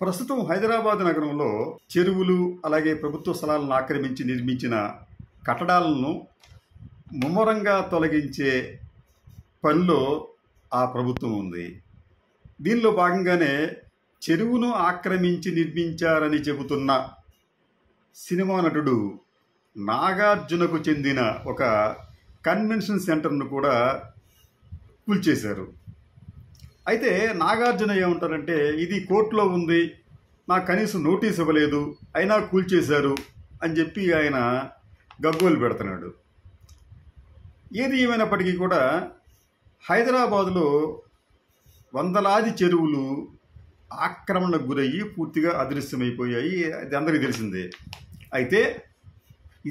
ప్రస్తుతం హైదరాబాద్ నగరంలో చెరువులు అలాగే ప్రభుత్వ స్థలాలను ఆక్రమించి నిర్మించిన కట్టడాలను ముమ్మరంగా తొలగించే పనిలో ఆ ప్రభుత్వం ఉంది. దీనిలో భాగంగానే చెరువును ఆక్రమించి నిర్మించారని చెబుతున్న సినిమా నటుడు నాగార్జునకు చెందిన ఒక కన్వెన్షన్ సెంటర్ను కూడా కూల్చేశారు. అయితే నాగార్జున ఏమంటారంటే, ఇది కోర్టులో ఉంది, నాకు కనీసం నోటీస్ ఇవ్వలేదు, అయినా కూల్చేశారు అని చెప్పి ఆయన గగ్గోలు పెడుతున్నాడు. ఏది ఏమైనప్పటికీ కూడా హైదరాబాదులో వందలాది చెరువులు ఆక్రమణకు గురయ్యి పూర్తిగా అదృశ్యమైపోయాయి. అది అందరికీ తెలిసిందే. అయితే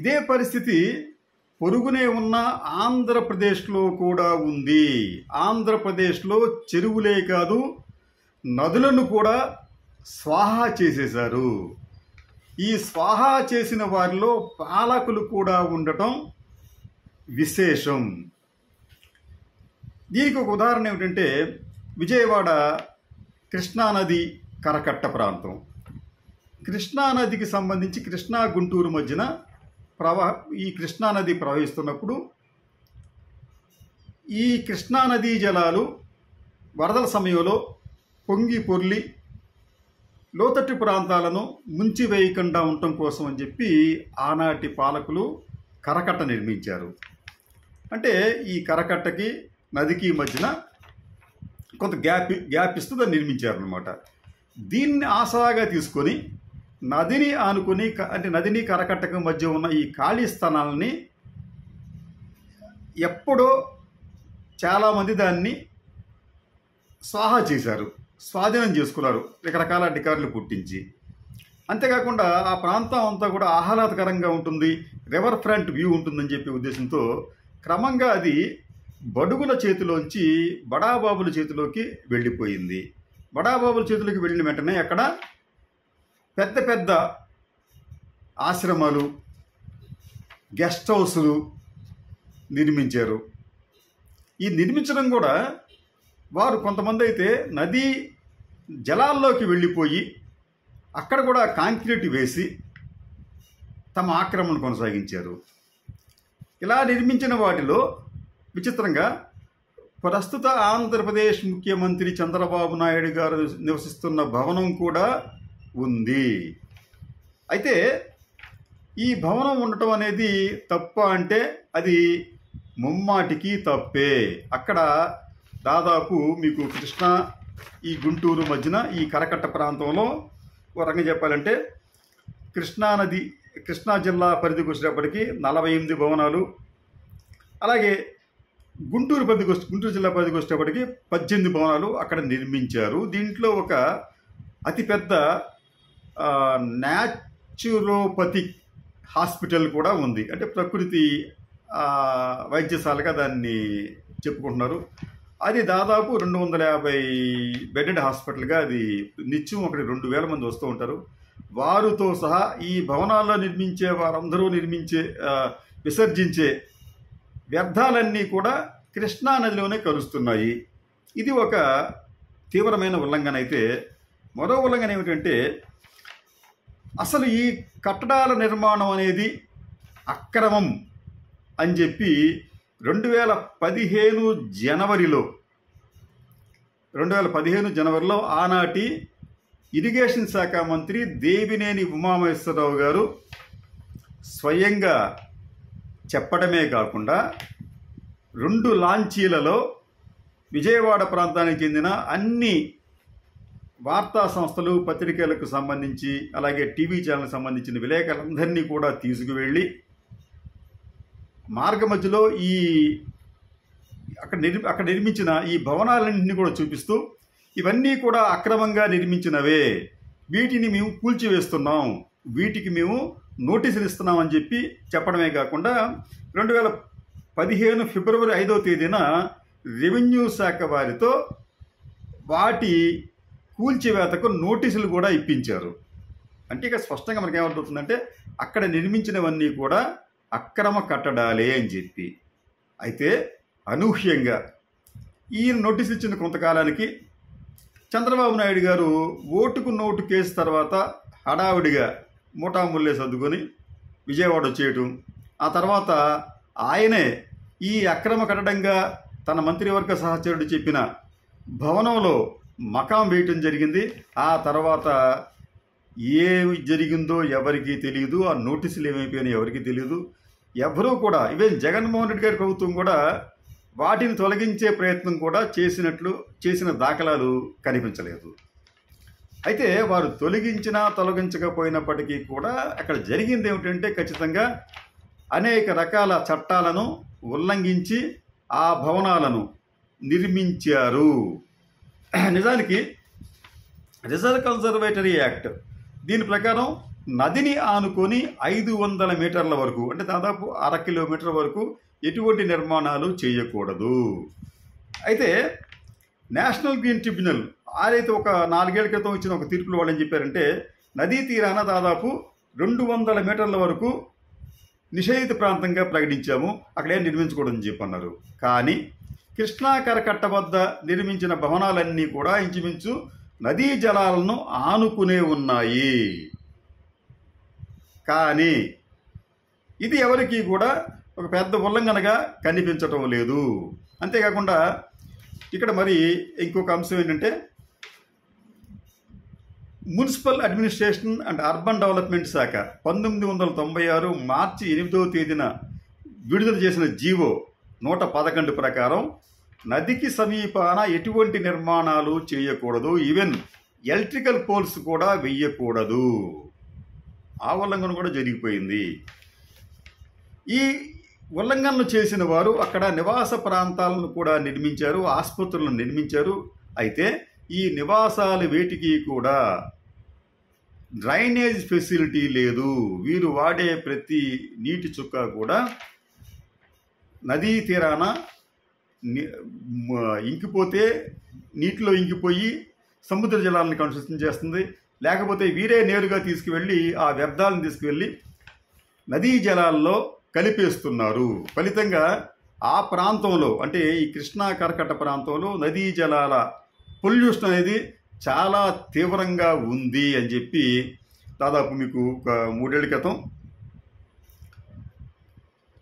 ఇదే పరిస్థితి పొరుగునే ఉన్న ఆంధ్రప్రదేశ్లో కూడా ఉంది. ఆంధ్రప్రదేశ్లో చెరువులే కాదు, నదులను కూడా స్వాహా చేసేశారు. ఈ స్వాహా చేసిన వారిలో పాలకులు కూడా ఉండటం విశేషం. దీనికి ఒక ఉదాహరణ ఏమిటంటే, విజయవాడ కృష్ణానది కరకట్ట ప్రాంతం. కృష్ణానదికి సంబంధించి కృష్ణా గుంటూరు మధ్యన ఈ కృష్ణానది ప్రవహిస్తున్నప్పుడు ఈ కృష్ణానదీ జలాలు వరదల సమయంలో పొంగి పొర్లి లోతట్టు ప్రాంతాలను ముంచివేయకుండా ఉండటం కోసం అని చెప్పి ఆనాటి పాలకులు కరకట్ట నిర్మించారు. అంటే ఈ కరకట్టకి నదికి మధ్యన కొంత గ్యాప్ ఇస్తూ దాన్ని నిర్మించారనమాట. దీన్ని ఆసరాగా తీసుకొని నదిని ఆనుకొని, అంటే నదిని కరకట్టకు మధ్య ఉన్న ఈ ఖాళీ స్థానాలని ఎప్పుడో చాలామంది దాన్ని స్వాహా చేశారు, స్వాధీనం చేసుకున్నారు రకరకాల అధికారులు పుట్టించి. అంతేకాకుండా ఆ ప్రాంతం అంతా కూడా ఆహ్లాదకరంగా ఉంటుంది, రివర్ ఫ్రంట్ వ్యూ ఉంటుందని చెప్పే ఉద్దేశంతో క్రమంగా అది బడుగుల చేతిలోంచి బడాబాబుల చేతిలోకి వెళ్ళిపోయింది. బడాబాబుల చేతిలోకి వెళ్ళిన వెంటనే అక్కడ పెద్ద పెద్ద ఆశ్రమాలు, గెస్ట్ హౌసులు నిర్మించారు. ఈ నిర్మించడం కూడా వారు కొంతమంది అయితే నదీ జలాల్లోకి వెళ్ళిపోయి అక్కడ కూడా కాంక్రీట్ వేసి తమ ఆక్రమణ కొనసాగించారు. ఇలా నిర్మించిన వాటిలో విచిత్రంగా ప్రస్తుత ఆంధ్రప్రదేశ్ ముఖ్యమంత్రి చంద్రబాబు నాయుడు గారు నివసిస్తున్న భవనం కూడా ఉంది. అయితే ఈ భవనం ఉండటం అనేది తప్ప అంటే అది ముమ్మాటికి తప్పే. అక్కడ దాదాపు మీకు కృష్ణా ఈ గుంటూరు మధ్యన ఈ కరకట్ట ప్రాంతంలో ఒక రకంగా చెప్పాలంటే కృష్ణా జిల్లా పరిధికి వచ్చేటప్పటికి 48 భవనాలు, అలాగే గుంటూరు జిల్లా పరిధికి వచ్చేటప్పటికి 18 భవనాలు అక్కడ నిర్మించారు. దీంట్లో ఒక అతిపెద్ద న్యాచురోపతి హాస్పిటల్ కూడా ఉంది. అంటే ప్రకృతి వైద్యశాలగా దాన్ని చెప్పుకుంటున్నారు. అది దాదాపు 250 బెడెడ్ హాస్పిటల్గా అది నిత్యం ఒకటి 2000 మంది వస్తూ ఉంటారు. వారితో సహా ఈ భవనాల్లో నిర్మించే వారందరూ విసర్జించే వ్యర్థాలన్నీ కూడా కృష్ణా నదిలోనే కలుస్తున్నాయి. ఇది ఒక తీవ్రమైన ఉల్లంఘన. అయితే మరో ఉల్లంఘన ఏమిటంటే, అసలు ఈ కట్టడాల నిర్మాణం అనేది అక్రమం అని చెప్పి 2015 జనవరిలో ఆనాటి ఇరిగేషన్ శాఖ మంత్రి దేవినేని ఉమామహేశ్వరరావు గారు స్వయంగా చెప్పడమే కాకుండా 2 లాంచీలలో విజయవాడ ప్రాంతానికి చెందిన అన్ని వార్తా సంస్థలు, పత్రికలకు సంబంధించి అలాగే టీవీ ఛానల్కి సంబంధించిన విలేకరులందరినీ కూడా తీసుకువెళ్ళి మార్గ మధ్యలో అక్కడ నిర్మించిన ఈ భవనాలన్నింటినీ కూడా చూపిస్తూ, ఇవన్నీ కూడా అక్రమంగా నిర్మించినవే, వీటిని మేము కూల్చివేస్తున్నాం, వీటికి మేము నోటీసులు ఇస్తున్నామని చెప్పి చెప్పడమే కాకుండా 2015 ఫిబ్రవరి 5వ తేదీన రెవెన్యూ శాఖ వారితో వాటి కూల్చివేతకు నోటీసులు కూడా ఇప్పించారు. అంటే ఇక స్పష్టంగా మనకి ఏమవుతుందంటే, అక్కడ నిర్మించినవన్నీ కూడా అక్రమ కట్టడాలే అని చెప్పి. అయితే అనూహ్యంగా ఈ నోటీసులు ఇచ్చిన కొంతకాలానికి చంద్రబాబు నాయుడు గారు ఓటుకు నోటు కేసు తర్వాత హడావిడిగా మూటాముల్లే సర్దుకొని విజయవాడ వచ్చేయటం, ఆ తర్వాత ఆయనే ఈ అక్రమ కట్టడంగా తన మంత్రివర్గ సహచరుడు చెప్పిన భవనంలో మకాం వేయటం జరిగింది. ఆ తర్వాత ఏమి జరిగిందో ఎవరికీ తెలియదు, ఆ నోటీసులు ఏమైపోయినాయో ఎవరికీ తెలియదు. ఎవరూ కూడా, ఈవెన్ జగన్మోహన్ రెడ్డి గారి ప్రభుత్వం కూడా వాటిని తొలగించే ప్రయత్నం కూడా చేసిన దాఖలాలు కనిపించలేదు. అయితే వారు తొలగించకపోయినప్పటికీ కూడా అక్కడ జరిగింది ఏమిటంటే ఖచ్చితంగా అనేక రకాల చట్టాలను ఉల్లంఘించి ఆ భవనాలను నిర్మించారు. నిజానికి రిజర్వ్ కన్జర్వేటరీ యాక్ట్ దీని ప్రకారం నదిని ఆనుకొని 500 మీటర్ల వరకు, అంటే దాదాపు 1/2 కిలోమీటర్ వరకు ఎటువంటి నిర్మాణాలు చేయకూడదు. అయితే నేషనల్ గ్రీన్ ట్రిబ్యునల్ ఆరైతే ఒక 4 ఏళ్ల క్రితం ఇచ్చిన ఒక తీర్పులో వాళ్ళు ఏం చెప్పారంటే, నదీ తీరాన దాదాపు 200 మీటర్ల వరకు నిషేధిత ప్రాంతంగా ప్రకటించాము, అక్కడేం నిర్మించకూడదని చెప్పన్నారు. కానీ కృష్ణా కరకట్ట వద్ద నిర్మించిన భవనాలన్నీ కూడా ఇంచుమించు నదీ జలాలను ఆనుకునే ఉన్నాయి. కానీ ఇది ఎవరికీ కూడా ఒక పెద్ద ఉల్లంఘనగా కనిపించటం లేదు. అంతేకాకుండా ఇక్కడ మరి ఇంకొక అంశం ఏంటంటే, municipal administration and urban development శాఖ 1996 మార్చి 8వ తేదీన విడుదల చేసిన జీవో 111 ప్రకారం నదికి సమీపాన ఎటువంటి నిర్మాణాలు చేయకూడదు, ఈవెన్ ఎలక్ట్రికల్ పోల్స్ కూడా వెయ్యకూడదు. ఆ ఉల్లంఘన కూడా జరిగిపోయింది. ఈ ఉల్లంఘనలు చేసిన వారు అక్కడ నివాస ప్రాంతాలను కూడా నిర్మించారు, ఆసుపత్రులను నిర్మించారు. అయితే ఈ నివాసాలు వేటికి కూడా డ్రైనేజ్ ఫెసిలిటీ లేదు. వీరు వాడే ప్రతి నీటి చుక్క కూడా నదీ తీరాన ఇంకిపోతే నీటిలో ఇంకిపోయి సముద్ర జలాలను కలుషితం చేస్తుంది, లేకపోతే వీరే నేరుగా తీసుకువెళ్ళి ఆ వ్యర్థాలను తీసుకువెళ్ళి నదీ జలాల్లో కలిపేస్తున్నారు. ఫలితంగా ఆ ప్రాంతంలో, అంటే ఈ కృష్ణా కరకట్ట ప్రాంతంలో నదీ జలాల పొల్యూషన్ అనేది చాలా తీవ్రంగా ఉంది అని చెప్పి దాదాపు మీకు ఒక 3 ఏళ్ల క్రితం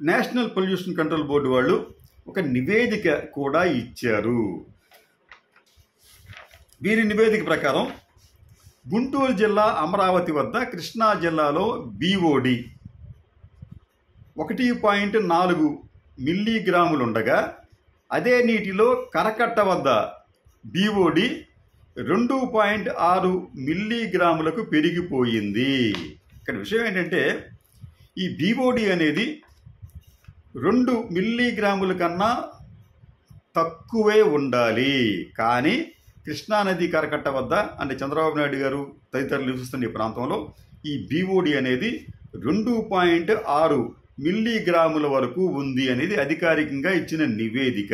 నేషనల్ పొల్యూషన్ కంట్రోల్ బోర్డు వాళ్ళు ఒక నివేదిక కూడా ఇచ్చారు. వీరి నివేదిక ప్రకారం గుంటూరు జిల్లా అమరావతి వద్ద కృష్ణా జిల్లాలో BOD 1.4 మిల్లీగ్రాములు ఉండగా, అదే నీటిలో కరకట్ట వద్ద BOD 2.6 మిల్లీగ్రాములకు పెరిగిపోయింది. ఇక్కడ విషయం ఏంటంటే, ఈ BOD అనేది 2 మిల్లీగ్రాముల కన్నా తక్కువే ఉండాలి. కానీ కృష్ణానది కరకట్ట వద్ద, అంటే చంద్రబాబు నాయుడు గారు తదితరులు నివసిస్తున్న ఈ ప్రాంతంలో ఈ BOD అనేది 2.6 మిల్లీగ్రాముల వరకు ఉంది అనేది అధికారికంగా ఇచ్చిన నివేదిక.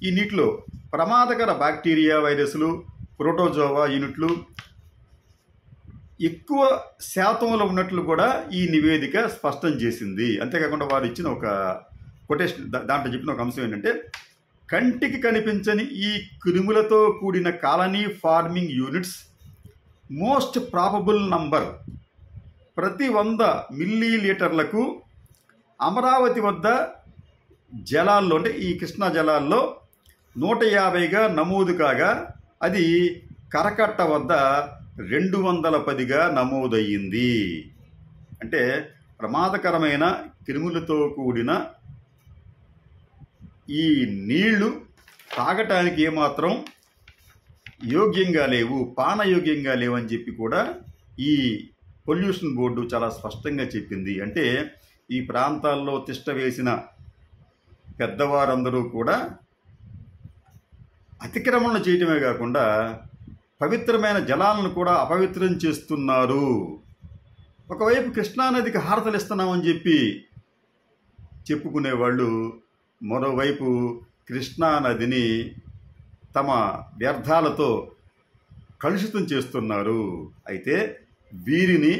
ఈ నీటిలో ప్రమాదకర బ్యాక్టీరియా, వైరస్లు, ప్రోటోజోవా యూనిట్లు ఎక్కువ శాతంలో ఉన్నట్లు కూడా ఈ నివేదిక స్పష్టం చేసింది. అంతేకాకుండా వారు ఇచ్చిన ఒక కొటేషన్, దాంట్లో చెప్పిన ఒక అంశం ఏంటంటే, కంటికి కనిపించని ఈ క్రిములతో కూడిన colony farming units most probable number ప్రతి 100 మిల్లీలీటర్లకు అమరావతి వద్ద జలాల్లో, అంటే ఈ కృష్ణా జలాల్లో 150గా నమోదు కాగా, అది కరకట్ట వద్ద 210గా నమోదయ్యింది. అంటే ప్రమాదకరమైన క్రిములతో కూడిన ఈ నీళ్లు తాగటానికి ఏమాత్రం యోగ్యంగా లేవు, పానయోగ్యంగా లేవని చెప్పి కూడా ఈ పొల్యూషన్ బోర్డు చాలా స్పష్టంగా చెప్పింది. అంటే ఈ ప్రాంతాల్లో తిష్ట వేసిన పెద్దవారందరూ కూడా అతిక్రమణ చేయటమే కాకుండా పవిత్రమైన జలాలను కూడా అపవిత్రం చేస్తున్నారు. ఒకవైపు కృష్ణానదికి హారతలు ఇస్తున్నామని చెప్పి చెప్పుకునేవాళ్ళు, మరోవైపు కృష్ణానదిని తమ వ్యర్థాలతో కలుషితం చేస్తున్నారు. అయితే వీరిని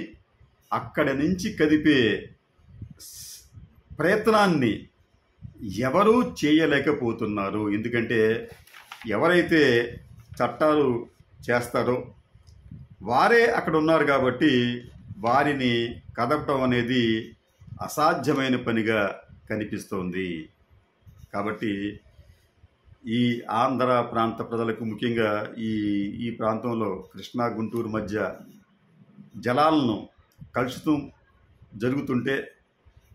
అక్కడి నుంచి కదిపే ప్రయత్నాన్ని ఎవరూ చేయలేకపోతున్నారు. ఎందుకంటే ఎవరైతే చట్టాలు చేస్తారో వారే అక్కడ ఉన్నారు కాబట్టి వారిని కదపటం అనేది అసాధ్యమైన పనిగా కనిపిస్తోంది. కాబట్టి ఈ ఆంధ్ర ప్రాంత ప్రజలకు ముఖ్యంగా ఈ ఈ ప్రాంతంలో కృష్ణా గుంటూరు మధ్య జలాలను కలుషితం జరుగుతుంటే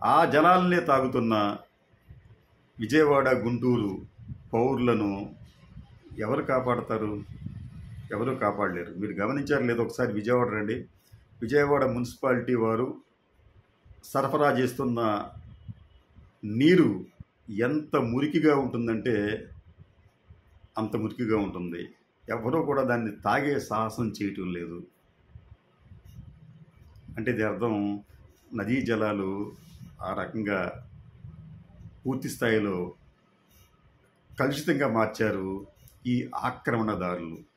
ఆ జలాలనే తాగుతున్న విజయవాడ గుంటూరు పౌరులను ఎవరు కాపాడతారు? ఎవరు కాపాడలేరు. మీరు గమనించారు లేదో ఒకసారి విజయవాడ రండి. విజయవాడ మున్సిపాలిటీ వారు సరఫరా చేస్తున్న నీరు ఎంత మురికిగా ఉంటుందంటే అంత మురికిగా ఉంటుంది. ఎవరూ కూడా దాన్ని తాగే సాహసం చేయటం లేదు. అంటే దీని అర్థం నదీ జలాలు ఆ రకంగా పూర్తి స్థాయిలో కలుషితంగా మార్చారు ఈ ఆక్రమణదారులు.